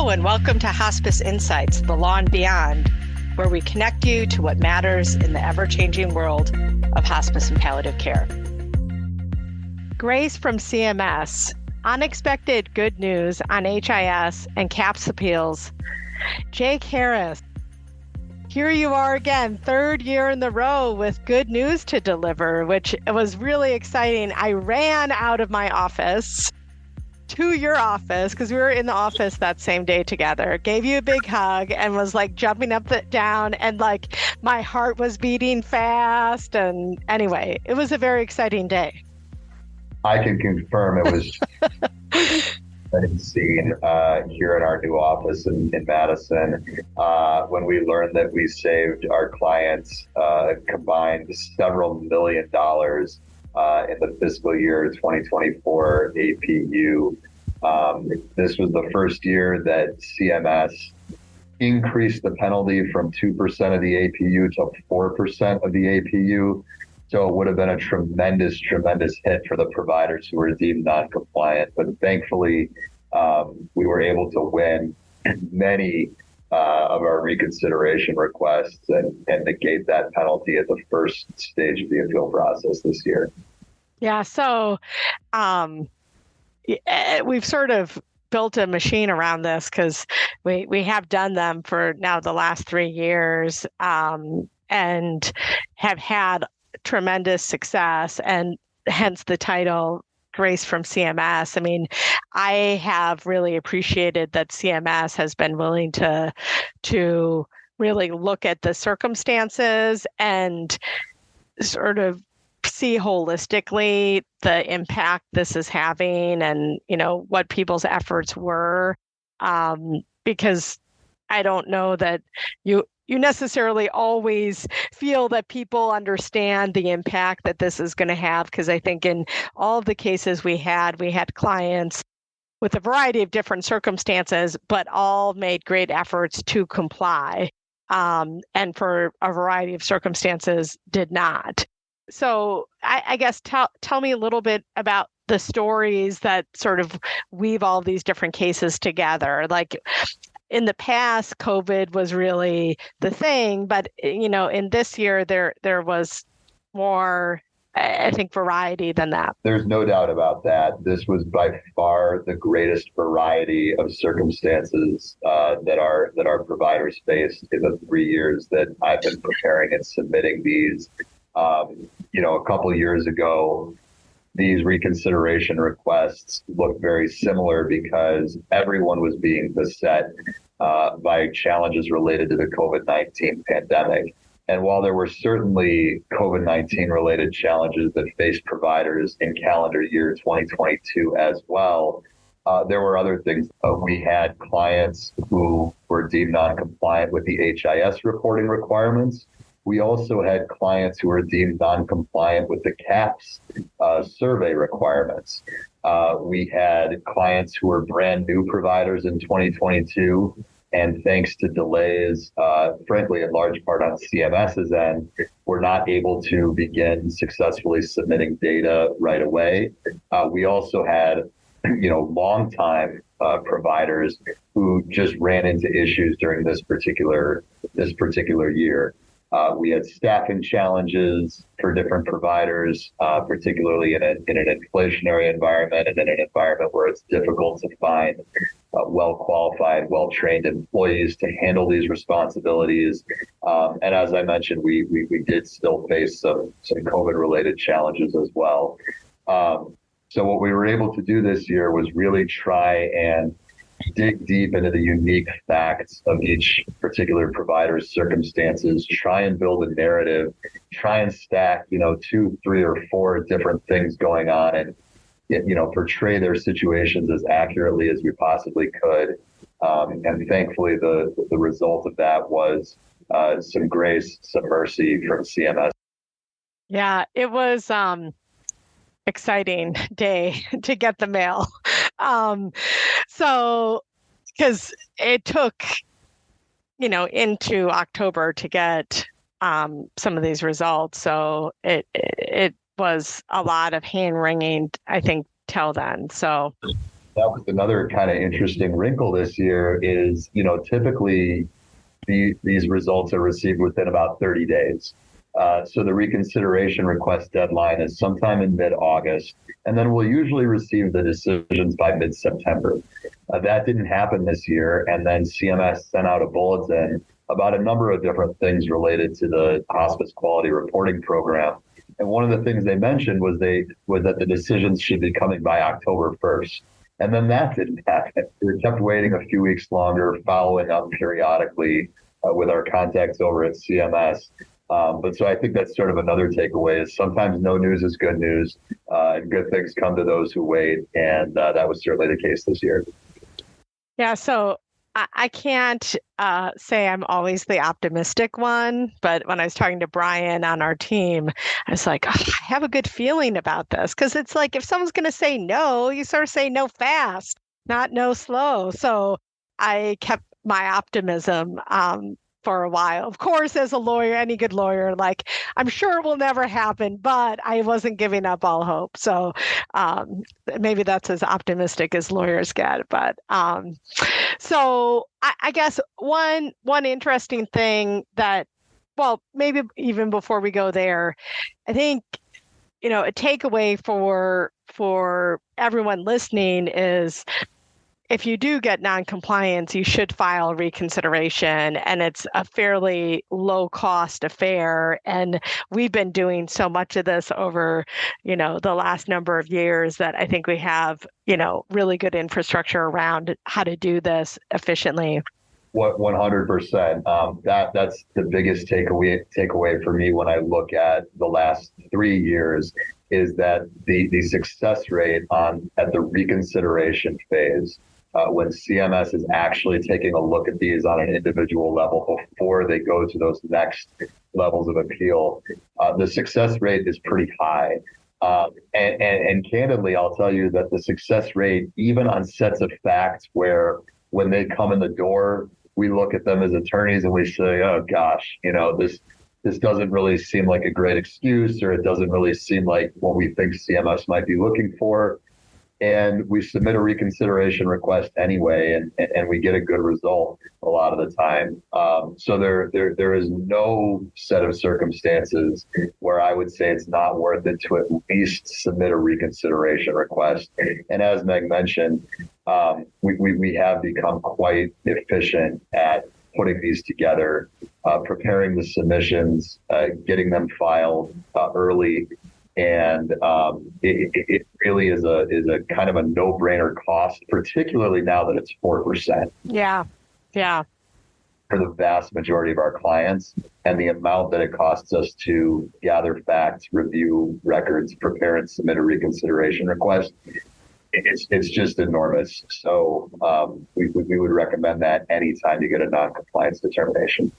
Hello, and welcome to Hospice Insights, the Law and Beyond, where we connect you to what matters in the ever-changing world of hospice and palliative care. Grace from CMS, unexpected good news on HIS and CAHPS appeals. Jake Harris, here you are again, third year in the row with good news to deliver, which was really exciting. I ran out of my office to your office because we were in the office that same day together, gave you a big hug and was like jumping up down, and like my heart was beating fast. And anyway, it was a very exciting day. I can confirm it was a scene here in our new office in Madison when we learned that we saved our clients combined several $1 million in the fiscal year 2024 APU. This was the first year that CMS increased the penalty from 2% of the APU to 4% of the APU. So it would have been a tremendous hit for the providers who were deemed non-compliant. But thankfully, we were able to win many of our reconsideration requests and negate that penalty at the first stage of the appeal process this year. Yeah, so we've sort of built a machine around this because we have done them for now the last 3 years and have had tremendous success, and hence the title Grace from CMS. I mean, I have really appreciated that CMS has been willing to really look at the circumstances and sort of see holistically the impact this is having and, you know, what people's efforts were. Because I don't know that you necessarily always feel that people understand the impact that this is going to have, because I think in all of the cases we had clients with a variety of different circumstances, but all made great efforts to comply, and for a variety of circumstances did not. So I guess tell me a little bit about the stories that sort of weave all these different cases together. Like, in the past, COVID was really the thing, but you know, in this year there was more, I think, variety than that. There's no doubt about that. This was by far the greatest variety of circumstances that our providers faced in the 3 years that I've been preparing and submitting these. A couple of years ago, these reconsideration requests looked very similar because everyone was being beset by challenges related to the COVID-19 pandemic. And while there were certainly COVID-19 related challenges that faced providers in calendar year 2022 as well, there were other things. We had clients who were deemed non-compliant with the HIS reporting requirements. We also had clients who were deemed non-compliant with the CAHPS survey requirements. We had clients who were brand new providers in 2022, and thanks to delays, frankly, in large part on CMS's end, were not able to begin successfully submitting data right away. We also had, long-time providers who just ran into issues during this particular year. We had staffing challenges for different providers, particularly in an inflationary environment and in an environment where it's difficult to find well-qualified, well-trained employees to handle these responsibilities. And as I mentioned, we did still face some COVID-related challenges as well. So what we were able to do this year was really try and dig deep into the unique facts of each particular provider's circumstances, try and build a narrative, try and stack, 2, 3, or 4 different things going on, and portray their situations as accurately as we possibly could. And thankfully, the result of that was some grace, some mercy from CMS. Yeah, it was exciting day to get the mail. So, because it took, into October to get some of these results. So it was a lot of hand wringing, I think, till then. So That was another kind of interesting wrinkle this year is, typically these results are received within about 30 days. So the reconsideration request deadline is sometime in mid-August, and then we'll usually receive the decisions by mid-September. That didn't happen this year, and then CMS sent out a bulletin about a number of different things related to the hospice quality reporting program. And one of the things they mentioned was that the decisions should be coming by October 1st. And then that didn't happen. We kept waiting a few weeks longer, following up periodically with our contacts over at CMS. But so I think that's sort of another takeaway is sometimes no news is good news, and good things come to those who wait. And that was certainly the case this year. Yeah, so I can't say I'm always the optimistic one, but when I was talking to Brian on our team, I was like, I have a good feeling about this because it's like if someone's going to say no, you sort of say no fast, not no slow. So I kept my optimism for a while. Of course, as a lawyer, any good lawyer, like I'm sure it will never happen, but I wasn't giving up all hope. So maybe that's as optimistic as lawyers get. But so I guess one interesting thing that, well, maybe even before we go there, I think a takeaway for everyone listening is if you do get noncompliance, you should file reconsideration, and it's a fairly low-cost affair. And we've been doing so much of this over, the last number of years that I think we have, really good infrastructure around how to do this efficiently. 100%. That's the biggest takeaway for me when I look at the last 3 years is that the success rate at the reconsideration phase, when CMS is actually taking a look at these on an individual level before they go to those next levels of appeal, the success rate is pretty high. And candidly, I'll tell you that the success rate, even on sets of facts where when they come in the door, we look at them as attorneys and we say, oh gosh, this doesn't really seem like a great excuse, or it doesn't really seem like what we think CMS might be looking for. And we submit a reconsideration request anyway, and we get a good result a lot of the time. So there is no set of circumstances where I would say it's not worth it to at least submit a reconsideration request. And as Meg mentioned, we have become quite efficient at putting these together, preparing the submissions, getting them filed early. And it really is a kind of a no-brainer cost, particularly now that it's 4%. Yeah. For the vast majority of our clients, and the amount that it costs us to gather facts, review records, prepare and submit a reconsideration request, it's just enormous. So we would recommend that anytime you get a non-compliance determination.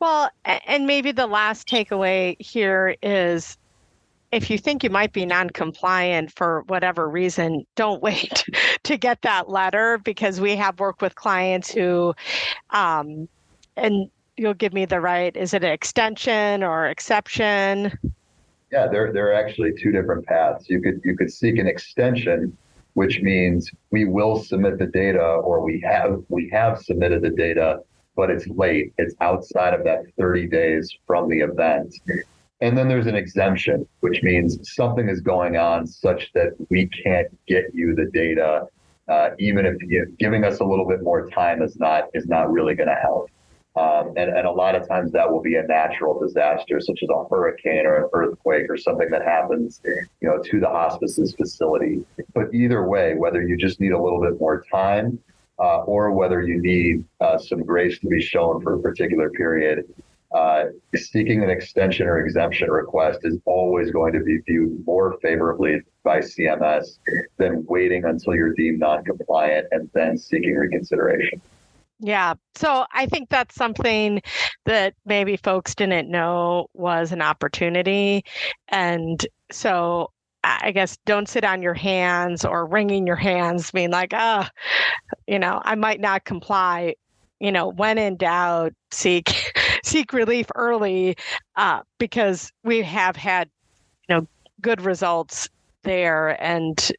Well, and maybe the last takeaway here is, if you think you might be non-compliant for whatever reason, don't wait to get that letter, because we have worked with clients who, and you'll give me the right, is it an extension or exception? Yeah, there are actually two different paths. You could seek an extension, which means we will submit the data, or we have submitted the data, but it's late. It's outside of that 30 days from the event. And then there's an exemption, which means something is going on such that we can't get you the data, even if giving us a little bit more time is not really going to help. And a lot of times that will be a natural disaster, such as a hurricane or an earthquake or something that happens, to the hospice's facility. But either way, whether you just need a little bit more time, or whether you need some grace to be shown for a particular period, seeking an extension or exemption request is always going to be viewed more favorably by CMS than waiting until you're deemed non-compliant and then seeking reconsideration. Yeah. So I think that's something that maybe folks didn't know was an opportunity. And so I guess don't sit on your hands or wringing your hands, being like, I might not comply. When in doubt, seek relief early, because we have had, good results there. And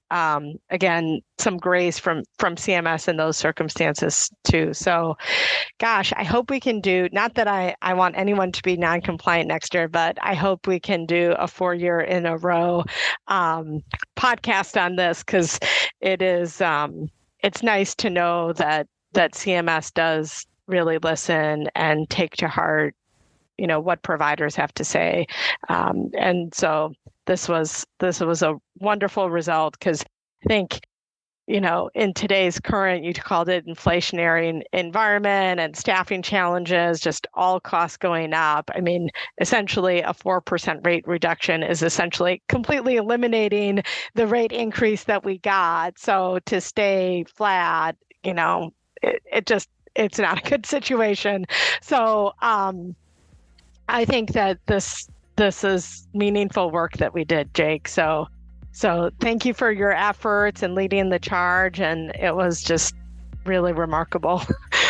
again, some grace from CMS in those circumstances too. So gosh, I hope we can do, not that I want anyone to be non-compliant next year, but I hope we can do a 4-year in a row podcast on this, because it is, it's nice to know that CMS does really listen and take to heart, what providers have to say. And so this was a wonderful result, because I think, in today's current, you called it inflationary environment and staffing challenges, just all costs going up. I mean, essentially a 4% rate reduction is essentially completely eliminating the rate increase that we got. So to stay flat, it's not a good situation. So I think that this is meaningful work that we did, Jake. So thank you for your efforts and leading the charge. And it was just really remarkable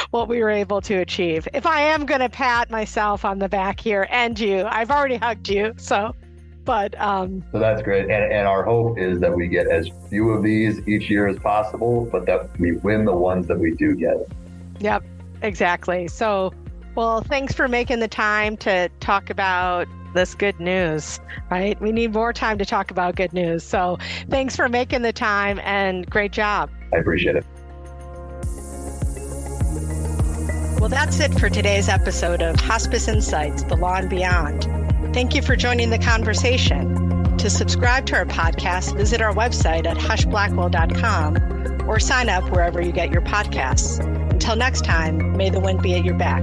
what we were able to achieve. If I am going to pat myself on the back here, and you, I've already hugged you. So that's great. And our hope is that we get as few of these each year as possible, but that we win the ones that we do get. Yep, exactly. So, well, thanks for making the time to talk about this good news, right? We need more time to talk about good news. So thanks for making the time, and great job. I appreciate it. Well, that's it for today's episode of Hospice Insights, The Law and Beyond. Thank you for joining the conversation. To subscribe to our podcast, visit our website at hushblackwell.com or sign up wherever you get your podcasts. Until next time, may the wind be at your back.